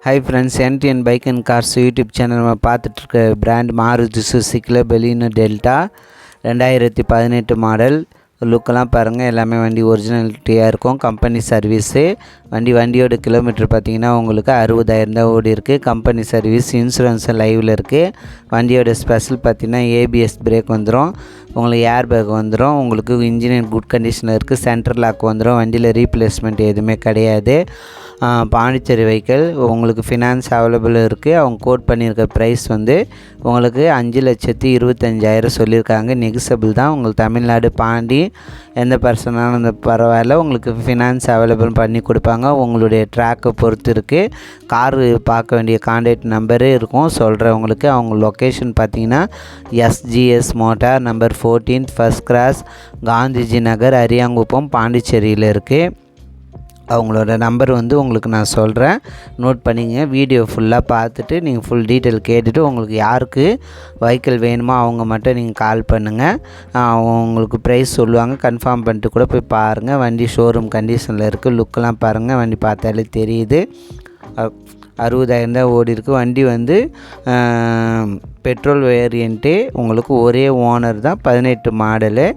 Hi friends, NTN bike and cars YouTube channel நம்ம பார்த்துட்ருக்க brand Maruti சுசுக்கியில் பெலினோ டெல்டா 2018 மாடல். லுக்கெல்லாம் பாருங்கள், எல்லாமே வண்டி ஒரிஜினாலிட்டியாக இருக்கும். Company service. வண்டியோட கிலோமீட்டர் பார்த்திங்கன்னா உங்களுக்கு 60,000 தான் ஓடி இருக்குது. கம்பெனி சர்வீஸ், இன்சூரன்ஸும் லைவில் இருக்குது. வண்டியோட ஸ்பெஷல் பார்த்திங்கன்னா ஏபிஎஸ் பிரேக் வந்துடும், உங்களுக்கு ஏர் பேக் வந்துடும், உங்களுக்கு இன்ஜின் குட் கண்டிஷனில் இருக்குது. சென்டர் லாக் வந்துடும். வண்டியில் ரீப்ளேஸ்மெண்ட் எதுவுமே கிடையாது. பாண்டிச்சேரி வெஹிக்கிள் உங்களுக்கு ஃபினான்ஸ் அவைலபிள் இருக்குது. அவங்க கோட் பண்ணியிருக்க ப்ரைஸ் வந்து உங்களுக்கு 5,25,000 சொல்லியிருக்காங்க. நெகிசபிள் தான். உங்களுக்கு தமிழ்நாடு பாண்டி எந்த பர்சனாலும் இந்த பரவாயில்ல, உங்களுக்கு ஃபினான்ஸ் அவைலபிள் பண்ணி கொடுப்பாங்க. உங்களுடைய ட்ராக்கை பொறுத்து இருக்குது. காரு பார்க்க வேண்டிய கான்டாக்ட் நம்பரே இருக்கும் சொல்கிறவங்களுக்கு. அவங்க லொக்கேஷன் பார்த்திங்கன்னா SGS motor number 14 first cross, Gandhiji Nagar, Ariyankuppam, பாண்டிச்சேரியில் இருக்குது. அவங்களோட நம்பர் வந்து உங்களுக்கு நான் சொல்கிறேன், நோட் பண்ணிங்க. வீடியோ ஃபுல்லாக பார்த்துட்டு நீங்கள் ஃபுல் டீட்டெயில் கேட்டுட்டு உங்களுக்கு யாருக்கு வெஹிக்கிள் வேணுமோ அவங்க மட்டும் நீங்கள் கால் பண்ணுங்கள். உங்களுக்கு ப்ரைஸ் சொல்லுவாங்க. கன்ஃபார்ம் பண்ணிட்டு கூட போய் பாருங்கள். வண்டி ஷோரூம் கண்டிஷனில் இருக்குது. லுக்கெல்லாம் பாருங்கள், வண்டி பார்த்தாலே தெரியுது. 60,000 தான் ஓடி இருக்குது. வண்டி வந்து பெட்ரோல் வேரியண்ட்டு. உங்களுக்கு ஒரே ஓனர் தான். 18 மாடலு.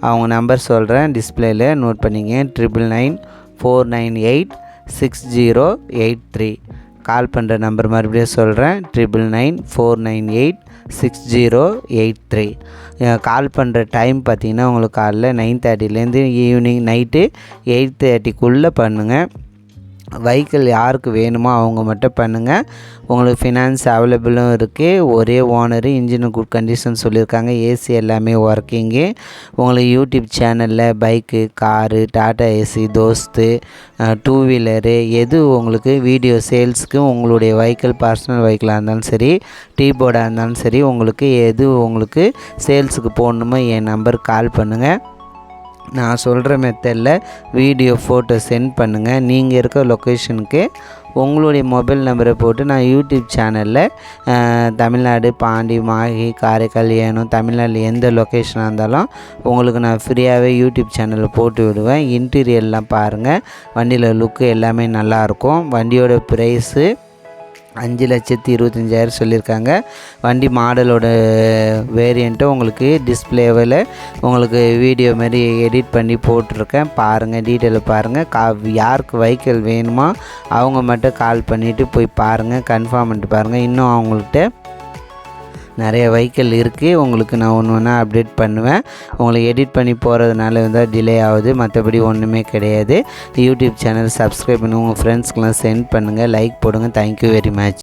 அவங்க நம்பர் சொல்கிறேன், டிஸ்பிளேயில் நோட் பண்ணிங்க. 9994986083. கால் பண்ணுற நம்பர் மறுபடியும் சொல்கிறேன், 9994986083. கால் பண்ணுற டைம் பார்த்திங்கன்னா உங்களுக்கு காலைல 9:30லேருந்து ஈவினிங் நைட்டு 8:30க்குள்ளே பண்ணுங்கள். வெஹிக்கிள் யாருக்கு வேணுமோ அவங்க மட்டும் பண்ணுங்கள். உங்களுக்கு ஃபினான்ஸ் அவைலபிளும் இருக்குது. ஒரே ஓனரு, இன்ஜின் குட் கண்டிஷன் சொல்லியிருக்காங்க. ஏசி எல்லாமே ஒர்க்கிங்கு. உங்களுக்கு யூடியூப் சேனலில் bike, car, Tata AC, Dost, 2 wheeler எது உங்களுக்கு வீடியோ சேல்ஸுக்கு, உங்களுடைய வெஹிக்கிள் பர்சனல் வெஹிக்கிளாக இருந்தாலும் சரி, டீ போர்டாக இருந்தாலும் சரி, உங்களுக்கு எது உங்களுக்கு சேல்ஸுக்கு போடணுமோ என் நம்பருக்கு கால் பண்ணுங்கள். நான் சொல்கிற மெத்தடில் வீடியோ ஃபோட்டோ சென்ட் பண்ணுங்கள். நீங்கள் இருக்க லொக்கேஷனுக்கு உங்களுடைய மொபைல் நம்பரை போட்டு நான் யூடியூப் சேனலில் தமிழ்நாடு பாண்டி, மாஹி, காரைக்கால், ஏனம், தமிழ்நாட்டில் எந்த லொக்கேஷனாக இருந்தாலும் உங்களுக்கு நான் ஃப்ரீயாகவே யூடியூப் சேனலில் போட்டு விடுவேன். இன்டீரியர்லாம் பாருங்கள். வண்டியில் லுக்கு எல்லாமே நல்லாயிருக்கும். வண்டியோட ப்ரைஸு 5,25,000 சொல்லியிருக்காங்க. வண்டி மாடலோட வேரியண்ட்டும் உங்களுக்கு டிஸ்பிளேவில் உங்களுக்கு வீடியோ மாதிரி எடிட் பண்ணி போட்டிருக்கேன். பாருங்கள், டீட்டெயிலில் பாருங்கள். யாருக்கு வெஹிக்கிள் வேணுமோ அவங்க மட்டும் கால் பண்ணிவிட்டு போய் பாருங்கள், கன்ஃபார்ம் பண்ணிட்டு பாருங்கள். இன்னும் அவங்கள்ட்ட நிறைய வெஹிக்கிள் இருக்குது. உங்களுக்கு நான் ஒன்று ஒன்றா அப்டேட் பண்ணுவேன். உங்களுக்கு எடிட் பண்ணி போகிறதுனால வந்து டிலே ஆகுது, மற்றபடி ஒன்றுமே கிடையாது. யூடியூப் சேனல் சப்ஸ்கிரைப் பண்ணி உங்கள் ஃப்ரெண்ட்ஸ்க்கெலாம் சென்ட் பண்ணுங்கள், லைக் போடுங்க. Thank you very much.